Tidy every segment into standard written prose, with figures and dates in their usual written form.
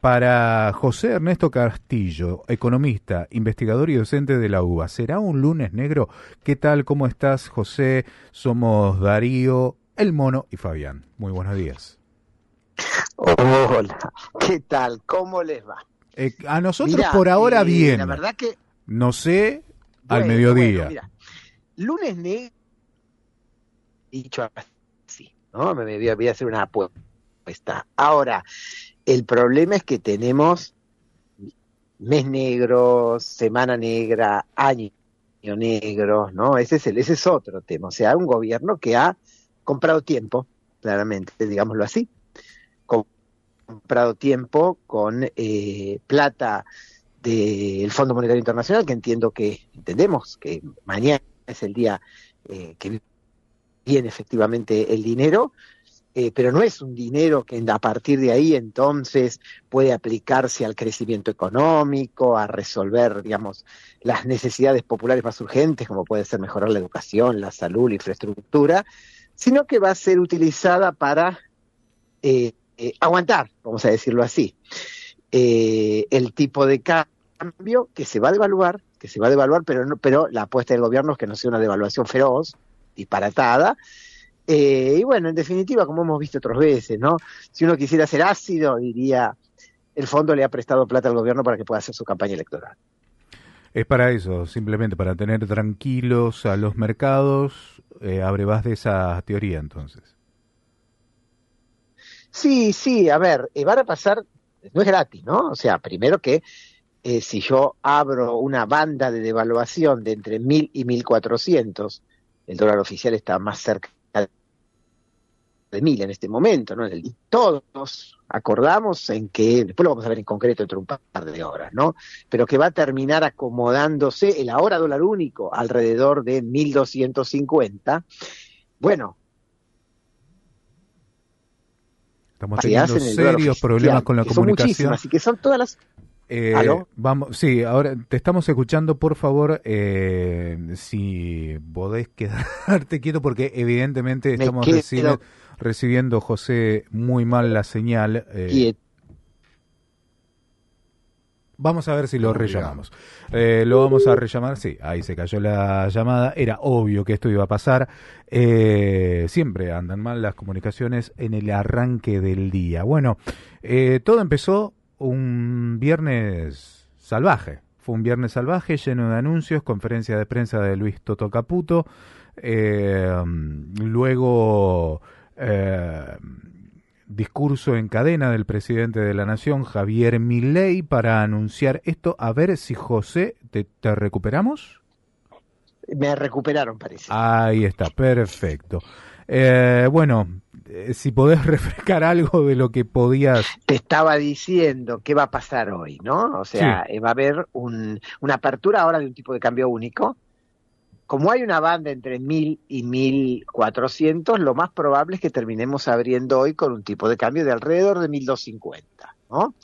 Para José Ernesto Castillo, economista, investigador y docente de la UBA, ¿será un lunes negro? ¿Qué tal? ¿Cómo estás, José? Somos Darío, El Mono y Fabián. Muy buenos días. Hola, ¿qué tal? ¿Cómo les va? A nosotros Mirá, por ahora la bien. verdad que, No sé, al bueno, mediodía. mira, lunes negro, dicho así, ¿no? Voy a hacer una apuesta. Ahora, el problema es que tenemos mes negro, semana negra, año negro, ¿no? Ese es otro tema. O sea, un gobierno que ha comprado tiempo, claramente, digámoslo así, comprado tiempo con plata del Fondo Monetario Internacional, que entendemos que mañana es el día que viene efectivamente el dinero, pero no es un dinero que a partir de ahí entonces puede aplicarse al crecimiento económico, a resolver, digamos, las necesidades populares más urgentes, como puede ser mejorar la educación, la salud, la infraestructura, sino que va a ser utilizada para aguantar, vamos a decirlo así, el tipo de cambio que se va a devaluar, pero la apuesta del gobierno es que no sea una devaluación feroz, disparatada. Y bueno, en definitiva, como hemos visto otras veces, ¿no? Si uno quisiera ser ácido, diría, el fondo le ha prestado plata al gobierno para que pueda hacer su campaña electoral. Es para eso, simplemente para tener tranquilos a los mercados. Abrevás de esa teoría, entonces. Sí, sí, a ver, van a pasar, no es gratis, ¿no? O sea, primero que si yo abro una banda de devaluación de entre 1.000 y 1.400, el dólar oficial está más cerca de 1.000 en este momento, ¿no? Y todos acordamos en que, después lo vamos a ver en concreto dentro de un par de horas, ¿no? Pero que va a terminar acomodándose el ahora dólar único alrededor de 1.250. Bueno, Estamos se teniendo hacen el dólar serios problemas oficial, con la que son comunicación. muchísimas y que son todas las... ¿Aló? Vamos, sí, ahora te estamos escuchando, por favor, si podés quedarte quieto porque evidentemente Me estamos quedo recibiendo, José, muy mal la señal. quieto. Vamos a ver si lo Complicado. rellamamos. Lo vamos a rellamar, sí, ahí se cayó la llamada, era obvio que esto iba a pasar. Siempre andan mal las comunicaciones en el arranque del día. Bueno, todo empezó un viernes salvaje. Fue un viernes salvaje lleno de anuncios, conferencia de prensa de Luis Toto Caputo, luego discurso en cadena del presidente de la Nación, Javier Milei, para anunciar esto. A ver si José, ¿te recuperamos? Me recuperaron, parece. Ahí está, perfecto. Bueno, si podés refrescar algo de lo que podías... Te estaba diciendo qué va a pasar hoy, ¿no? O Sí, sea, va a haber una apertura ahora de un tipo de cambio único. Como hay una banda entre 1.000 y 1.400, lo más probable es que terminemos abriendo hoy con un tipo de cambio de alrededor de 1.250, ¿no?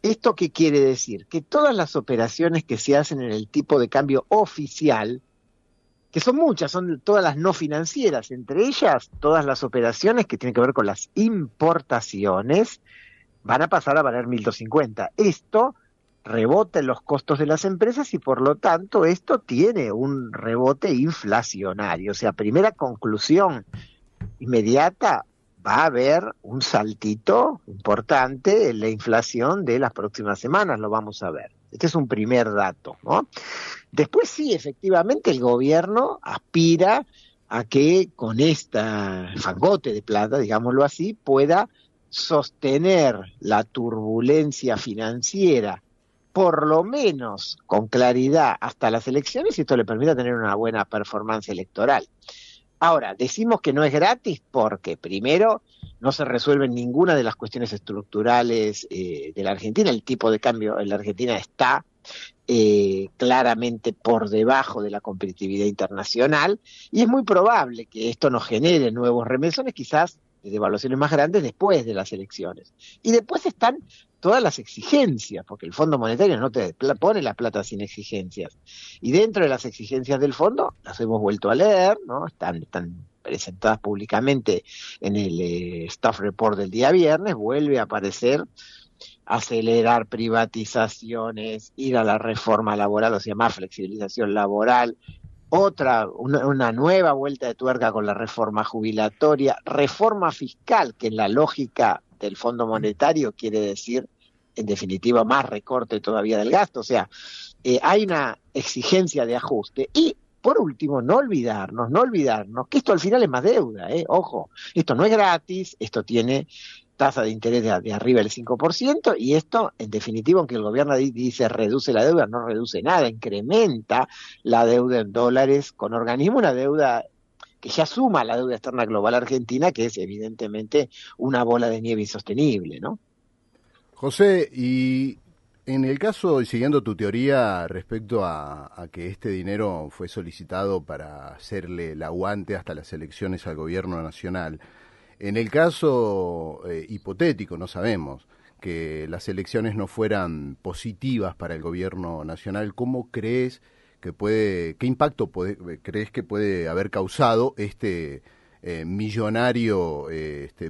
¿Esto qué quiere decir? Que todas las operaciones que se hacen en el tipo de cambio oficial, que son muchas, son todas las no financieras, entre ellas todas las operaciones que tienen que ver con las importaciones, van a pasar a valer 1.250. Esto rebota en los costos de las empresas y por lo tanto esto tiene un rebote inflacionario. O sea, primera conclusión inmediata, va a haber un saltito importante en la inflación de las próximas semanas, lo vamos a ver. Este es un primer dato, ¿no? Después sí, efectivamente, el gobierno aspira a que con esta fangote de plata, digámoslo así, pueda sostener la turbulencia financiera, por lo menos con claridad hasta las elecciones, y esto le permite tener una buena performance electoral. Ahora, decimos que no es gratis porque, primero, no se resuelven ninguna de las cuestiones estructurales de la Argentina. El tipo de cambio en la Argentina está claramente por debajo de la competitividad internacional y es muy probable que esto nos genere nuevos remesones, quizás de devaluaciones más grandes después de las elecciones. Y después están todas las exigencias, porque el Fondo Monetario no te pone la plata sin exigencias. Y dentro de las exigencias del fondo, las hemos vuelto a leer, ¿no? Están presentadas públicamente en el Staff Report del día viernes, vuelve a aparecer acelerar privatizaciones, ir a la reforma laboral, o sea, más flexibilización laboral, una nueva vuelta de tuerca con la reforma jubilatoria, reforma fiscal, que en la lógica del Fondo Monetario quiere decir, en definitiva, más recorte todavía del gasto. O sea, hay una exigencia de ajuste. Y, por último, no olvidarnos que esto al final es más deuda, ojo, esto no es gratis, esto tiene tasa de interés de arriba del 5%, y esto, en definitiva, aunque el gobierno dice reduce la deuda, no reduce nada, incrementa la deuda en dólares con organismo, una deuda que ya suma la deuda externa global argentina, que es evidentemente una bola de nieve insostenible, ¿no? José, y en el caso, y siguiendo tu teoría respecto a que este dinero fue solicitado para hacerle el aguante hasta las elecciones al gobierno nacional, en el caso hipotético, no sabemos, que las elecciones no fueran positivas para el gobierno nacional, ¿cómo crees que qué impacto crees que puede haber causado este millonario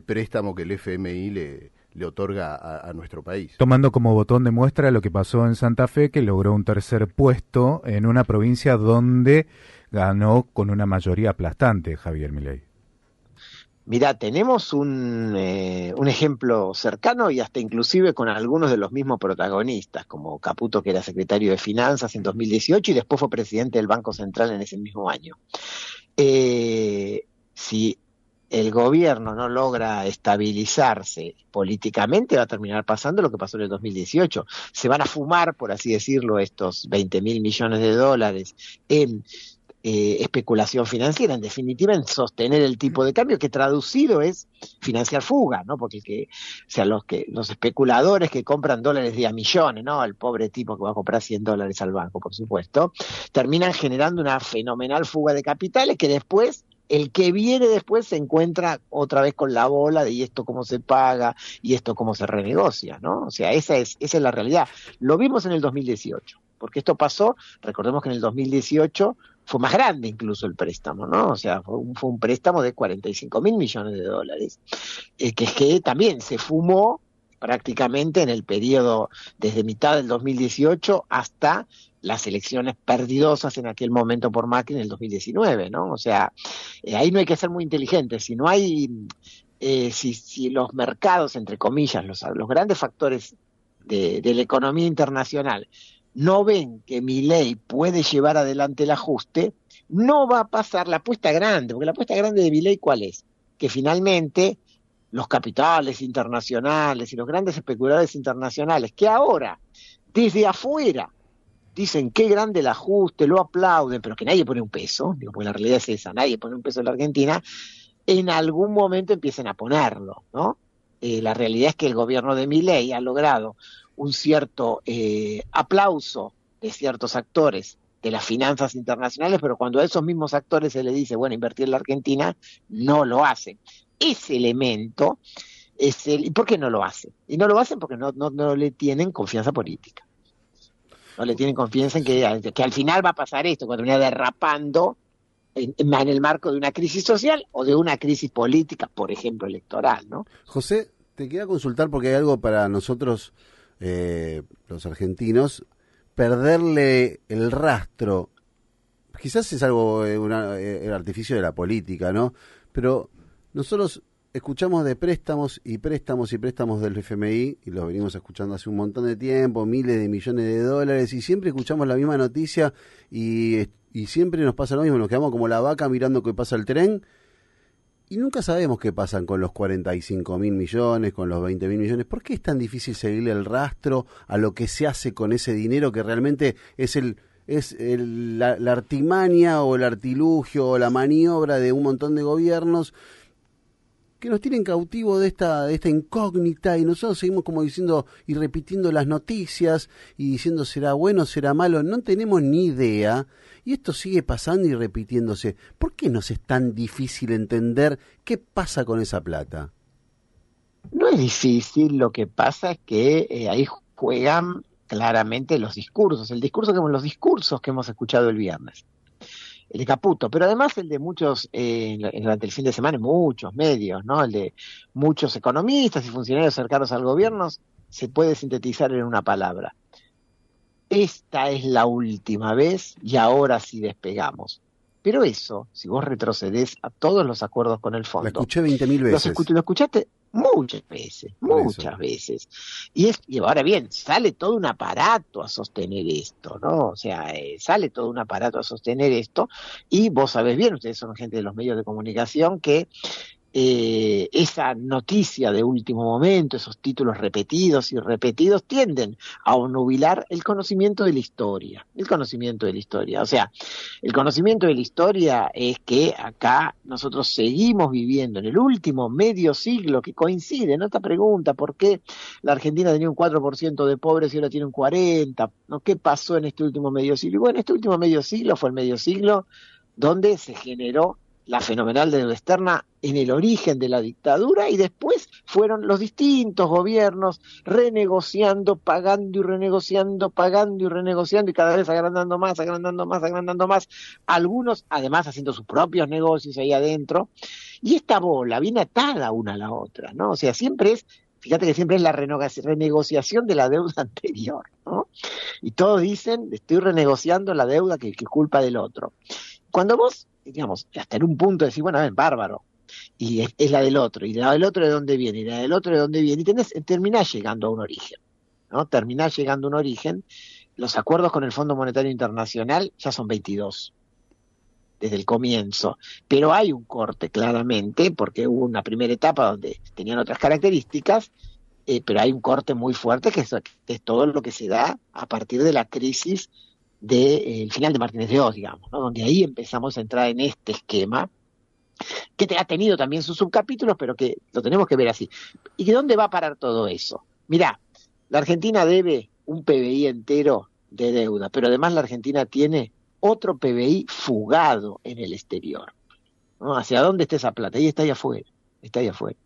préstamo que el FMI le otorga a nuestro país? Tomando como botón de muestra lo que pasó en Santa Fe, que logró un tercer puesto en una provincia donde ganó con una mayoría aplastante Javier Milei. Mirá, tenemos un ejemplo cercano y hasta inclusive con algunos de los mismos protagonistas, como Caputo, que era secretario de Finanzas en 2018 y después fue presidente del Banco Central en ese mismo año. Si el gobierno no logra estabilizarse políticamente, va a terminar pasando lo que pasó en el 2018. Se van a fumar, por así decirlo, estos 20.000 millones de dólares en especulación financiera, en definitiva en sostener el tipo de cambio, que traducido es financiar fuga, ¿no? Porque los especuladores que compran dólares de a millones, ¿no? El pobre tipo que va a comprar $100 al banco, por supuesto, terminan generando una fenomenal fuga de capitales que después el que viene después se encuentra otra vez con la bola de y esto cómo se paga y esto cómo se renegocia, ¿no? O sea, esa es la realidad. Lo vimos en el 2018, porque esto pasó, recordemos que en el 2018 fue más grande incluso el préstamo, ¿no? O sea, fue un préstamo de 45.000 millones de dólares, que también se fumó prácticamente en el periodo desde mitad del 2018 hasta las elecciones perdidosas en aquel momento por Macri en el 2019, ¿no? O sea, ahí no hay que ser muy inteligente. Si no hay, si los mercados, entre comillas, los grandes factores de la economía internacional no ven que Milei puede llevar adelante el ajuste, no va a pasar la apuesta grande, porque la apuesta grande de Milei, ¿cuál es? Que finalmente los capitales internacionales y los grandes especuladores internacionales, que ahora, desde afuera, dicen qué grande el ajuste, lo aplauden, pero que nadie pone un peso, digo, porque la realidad es esa, nadie pone un peso en la Argentina, en algún momento empiecen a ponerlo, ¿no? La realidad es que el gobierno de Milei ha logrado un cierto aplauso de ciertos actores de las finanzas internacionales, pero cuando a esos mismos actores se les dice, bueno, invertir en la Argentina, no lo hacen. Ese elemento es ¿y por qué no lo hacen? Y no lo hacen porque no le tienen confianza política. No le tienen confianza en que al final va a pasar esto, cuando termina derrapando en el marco de una crisis social o de una crisis política, por ejemplo, electoral, ¿no? José, te quería consultar porque hay algo para nosotros, los argentinos, perderle el rastro. Quizás es algo, el artificio de la política, ¿no? Pero nosotros escuchamos de préstamos y préstamos y préstamos del FMI, y los venimos escuchando hace un montón de tiempo, miles de millones de dólares, y siempre escuchamos la misma noticia y siempre nos pasa lo mismo, nos quedamos como la vaca mirando que pasa el tren, y nunca sabemos qué pasan con los 45.000 millones, con los 20.000 millones. ¿Por qué es tan difícil seguirle el rastro a lo que se hace con ese dinero que realmente es la artimaña o el artilugio o la maniobra de un montón de gobiernos que nos tienen cautivo de esta incógnita, y nosotros seguimos como diciendo y repitiendo las noticias y diciendo será bueno, será malo, no tenemos ni idea, y esto sigue pasando y repitiéndose? ¿Por qué nos es tan difícil entender qué pasa con esa plata? No es difícil, lo que pasa es que ahí juegan claramente los discursos, los discursos que hemos escuchado el viernes. El de Caputo, pero además el de muchos, durante el fin de semana, muchos medios, ¿no? El de muchos economistas y funcionarios cercanos al gobierno, se puede sintetizar en una palabra: esta es la última vez y ahora sí despegamos. Pero eso, si vos retrocedés a todos los acuerdos con el La fondo, escuché 20.000 veces. lo escuchaste Por muchas eso. veces. Y ahora bien, sale todo un aparato a sostener esto, ¿no? O sea, sale todo un aparato a sostener esto, y vos sabés bien, ustedes son gente de los medios de comunicación, que esa noticia de último momento, esos títulos repetidos y repetidos, tienden a obnubilar el conocimiento de la historia. El conocimiento de la historia. O sea, el conocimiento de la historia es que acá nosotros seguimos viviendo en el último medio siglo, que coincide en esta pregunta: ¿por qué la Argentina tenía un 4% de pobres y ahora tiene un 40%? ¿No? ¿Qué pasó en este último medio siglo? Y bueno, este último medio siglo fue el medio siglo donde se generó la fenomenal deuda externa en el origen de la dictadura, y después fueron los distintos gobiernos renegociando, pagando y renegociando, pagando y renegociando, y cada vez agrandando más, agrandando más, agrandando más, algunos además haciendo sus propios negocios ahí adentro, y esta bola viene atada una a la otra, ¿no? O sea, fíjate que siempre es la renegociación de la deuda anterior, ¿no? Y todos dicen: estoy renegociando la deuda que es culpa del otro. Cuando vos, digamos, hasta en un punto decís, bueno, a ver, bárbaro, y es la del otro, y la del otro de dónde viene, y la del otro de dónde viene, y terminás llegando a un origen, ¿no? Terminás llegando a un origen. Los acuerdos con el Fondo Monetario Internacional ya son 22 desde el comienzo, pero hay un corte claramente, porque hubo una primera etapa donde tenían otras características, pero hay un corte muy fuerte que es todo lo que se da a partir de la crisis del final de Martínez de Oz, digamos, ¿no? Donde ahí empezamos a entrar en este esquema, que ha tenido también sus subcapítulos, pero que lo tenemos que ver así. ¿Y de dónde va a parar todo eso? Mirá, la Argentina debe un PBI entero de deuda, pero además la Argentina tiene otro PBI fugado en el exterior, ¿no? ¿Hacia dónde está esa plata? Ahí está ahí afuera, está ahí afuera.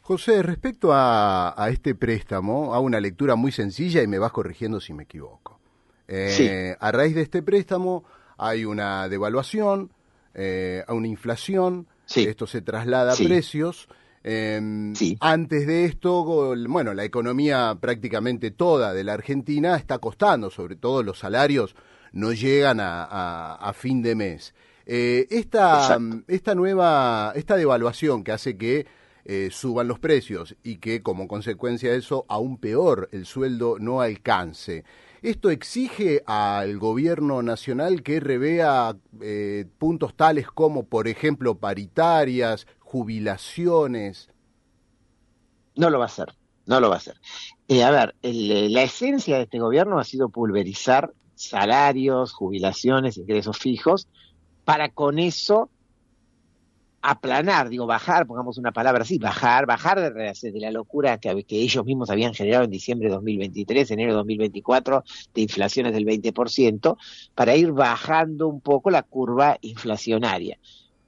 José, respecto a este préstamo, hago una lectura muy sencilla y me vas corrigiendo si me equivoco. Sí. A raíz de este préstamo hay una devaluación, a una inflación, Sí. esto se traslada a Sí. precios. Sí. Antes de esto, bueno, la economía prácticamente toda de la Argentina está costando, sobre todo los salarios no llegan a fin de mes. Esta devaluación que hace que suban los precios y que como consecuencia de eso, aún peor, el sueldo no alcance. ¿Esto exige al gobierno nacional que revea puntos tales como, por ejemplo, paritarias, jubilaciones? No lo va a hacer, no lo va a hacer. A ver, la esencia de este gobierno ha sido pulverizar salarios, jubilaciones, ingresos fijos, para con eso aplanar, bajar, pongamos una palabra así, bajar de la locura que ellos mismos habían generado en diciembre de 2023, enero de 2024, de inflaciones del 20%, para ir bajando un poco la curva inflacionaria.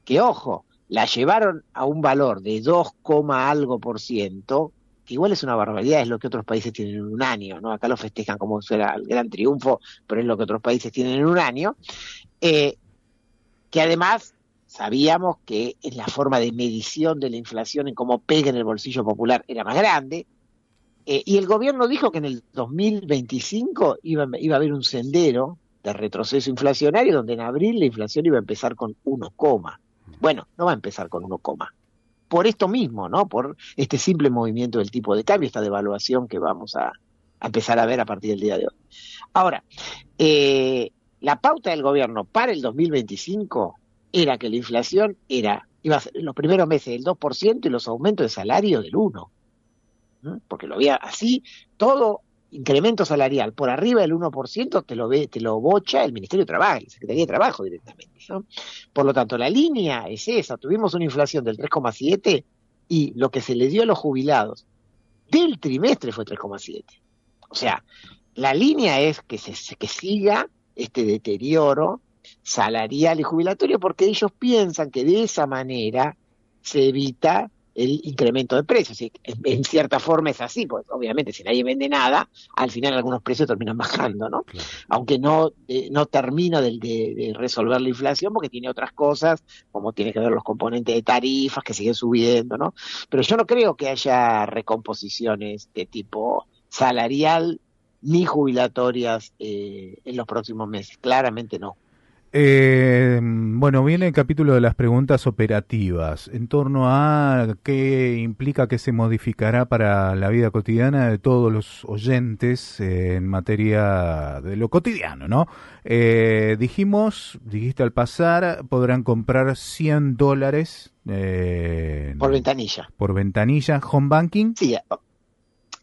Que, ojo, la llevaron a un valor de 2, algo por ciento, que igual es una barbaridad, es lo que otros países tienen en un año, ¿no? Acá lo festejan como si fuera el gran triunfo, pero es lo que otros países tienen en un año, que además sabíamos que en la forma de medición de la inflación, en cómo pega en el bolsillo popular, era más grande, y el gobierno dijo que en el 2025 iba a haber un sendero de retroceso inflacionario, donde en abril la inflación iba a empezar con 1, bueno, no va a empezar con 1, por esto mismo, ¿no? Por este simple movimiento del tipo de cambio, esta devaluación que vamos a empezar a ver a partir del día de hoy. Ahora, la pauta del gobierno para el 2025 era que la inflación iba a ser en los primeros meses del 2% y los aumentos de salario del 1%, ¿no? Porque lo había así, todo incremento salarial por arriba del 1% te lo bocha el Ministerio de Trabajo, la Secretaría de Trabajo directamente, ¿no? Por lo tanto, la línea es esa: tuvimos una inflación del 3,7 y lo que se le dio a los jubilados del trimestre fue 3,7. O sea, la línea es que siga este deterioro salarial y jubilatorio, porque ellos piensan que de esa manera se evita el incremento de precios. Y en cierta forma es así, pues obviamente si nadie vende nada, al final algunos precios terminan bajando, ¿no? Claro. Aunque no termina de resolver la inflación porque tiene otras cosas, como tiene que ver los componentes de tarifas que siguen subiendo, ¿no? Pero yo no creo que haya recomposiciones de tipo salarial ni jubilatorias en los próximos meses, claramente no. Bueno, viene el capítulo de las preguntas operativas en torno a qué implica que se modificará para la vida cotidiana de todos los oyentes en materia de lo cotidiano, ¿no? Dijiste al pasar, podrán comprar $100 Por ventanilla. por ventanilla, home banking. Sí,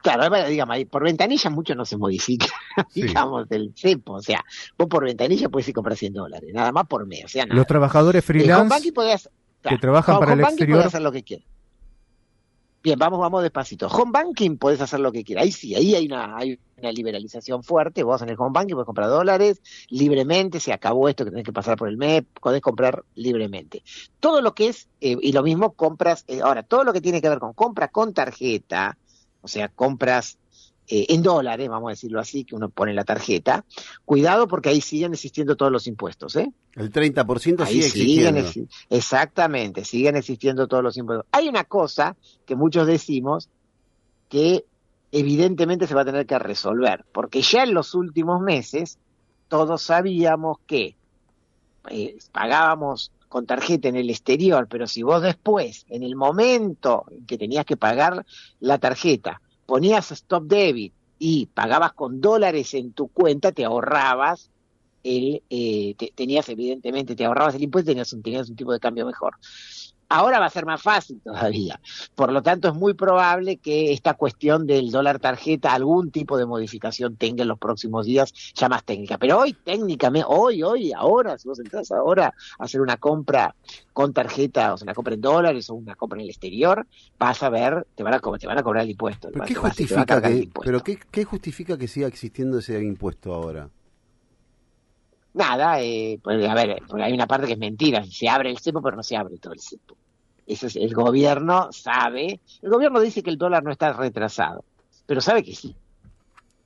claro, digamos, ahí por ventanilla mucho no se modifica, Sí. digamos, del cepo. O sea, vos por ventanilla puedes ir a comprar $100, nada más por mes, o sea, nada. Los trabajadores Home freelance banking podés, que trabajan para el home banking exterior. podés hacer lo que quieras. Bien, vamos despacito. Home banking podés hacer lo que quieras. Ahí sí, ahí hay una liberalización fuerte. Vos en el home banking podés comprar dólares libremente. Se acabó esto que tenés que pasar por el MEP. Podés comprar libremente. Todo lo que es, y lo mismo compras, ahora, todo lo que tiene que ver con compra con tarjeta, o sea, compras en dólares, vamos a decirlo así, que uno pone la tarjeta, cuidado porque ahí siguen existiendo todos los impuestos, ¿eh? El 30% Ahí sigue siguen, existiendo. exactamente, siguen existiendo todos los impuestos. Hay una cosa que muchos decimos que evidentemente se va a tener que resolver, porque ya en los últimos meses todos sabíamos que pagábamos con tarjeta en el exterior, pero si vos después, en el momento en que tenías que pagar la tarjeta, ponías stop debit y pagabas con dólares en tu cuenta, te ahorrabas te ahorrabas el impuesto y tenías un tipo de cambio mejor. Ahora va a ser más fácil todavía. Por lo tanto, es muy probable que esta cuestión del dólar tarjeta algún tipo de modificación tenga en los próximos días, ya más técnica. Pero hoy, técnicamente, ahora, si vos entras ahora a hacer una compra con tarjeta, o sea, una compra en dólares o una compra en el exterior, vas a ver, te van a cobrar el impuesto. ¿Pero te va a cargar el impuesto. qué justifica que siga existiendo ese impuesto ahora? Nada, pues, a ver, porque hay una parte que es mentira, se abre el cepo, pero no se abre todo el cepo. Eso es, el gobierno dice que el dólar no está retrasado, pero sabe que sí.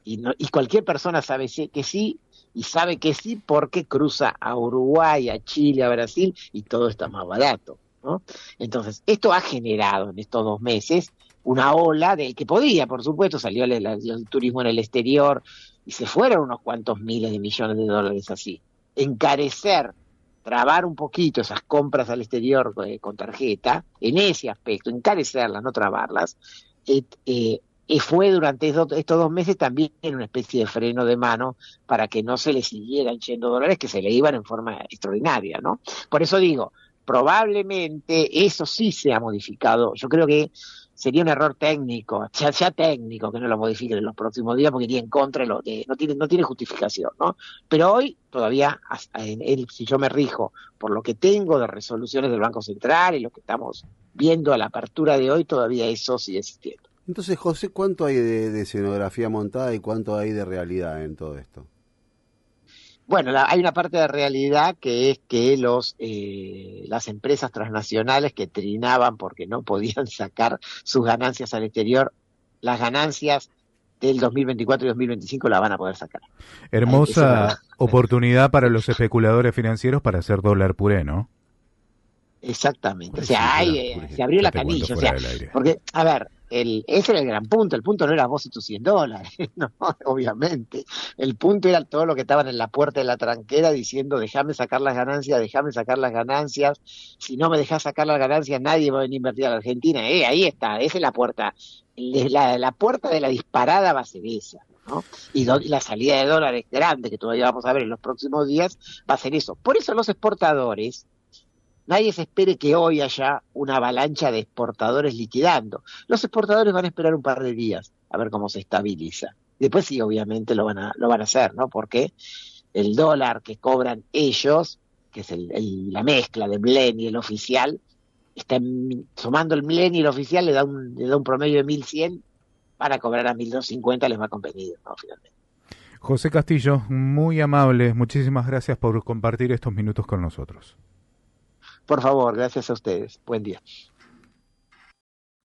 Y cualquier persona sabe que sí, y sabe que sí porque cruza a Uruguay, a Chile, a Brasil, y todo está más barato, ¿no? Entonces, esto ha generado en estos 2 meses una ola de que podía, por supuesto, salió el turismo en el exterior, y se fueron unos cuantos miles de millones de dólares así. Encarecer, trabar un poquito esas compras al exterior con tarjeta, en ese aspecto, encarecerlas, no trabarlas, fue durante estos 2 meses también una especie de freno de mano para que no se le siguieran yendo dólares que se le iban en forma extraordinaria, ¿no? Por eso digo, probablemente eso sí se ha modificado. Yo creo que sería un error técnico, ya técnico, que no lo modifiquen en los próximos días porque iría en contra de no tiene justificación, ¿no? Pero hoy todavía, si yo me rijo por lo que tengo de resoluciones del Banco Central y lo que estamos viendo a la apertura de hoy, todavía eso sigue existiendo. Entonces, José, ¿cuánto hay de escenografía montada y cuánto hay de realidad en todo esto? Bueno, hay una parte de realidad que es que las empresas transnacionales que trinaban porque no podían sacar sus ganancias al exterior, las ganancias del 2024 y 2025 las van a poder sacar. Hermosa oportunidad para los especuladores financieros para hacer dólar puré, ¿no? Exactamente, o Sí, sea, puré. se abrió Ya la te cuento canilla, o fuera sea, del aire. porque, a ver, ese era el gran punto. El punto no era vos y tus $100, no, obviamente. El punto era todo lo que estaban en la puerta de la tranquera diciendo, déjame sacar las ganancias, si no me dejás sacar las ganancias, nadie va a venir a invertir a la Argentina. Ahí está, esa es la puerta. La puerta de la disparada va a ser esa, ¿no? Y la salida de dólares grande, que todavía vamos a ver en los próximos días, va a ser eso. Por eso los exportadores, nadie se espere que hoy haya una avalancha de exportadores liquidando. Los exportadores van a esperar un par de días a ver cómo se estabiliza. Después sí, obviamente lo van a hacer, ¿no? Porque el dólar que cobran ellos, que es la mezcla de blend y el oficial, sumando el blend y el oficial le da un promedio de 1.100, para cobrar a 1.250 les va a convenir, ¿no? Finalmente. José Castillo, muy amable, muchísimas gracias por compartir estos minutos con nosotros. Por favor, gracias a ustedes. Buen día.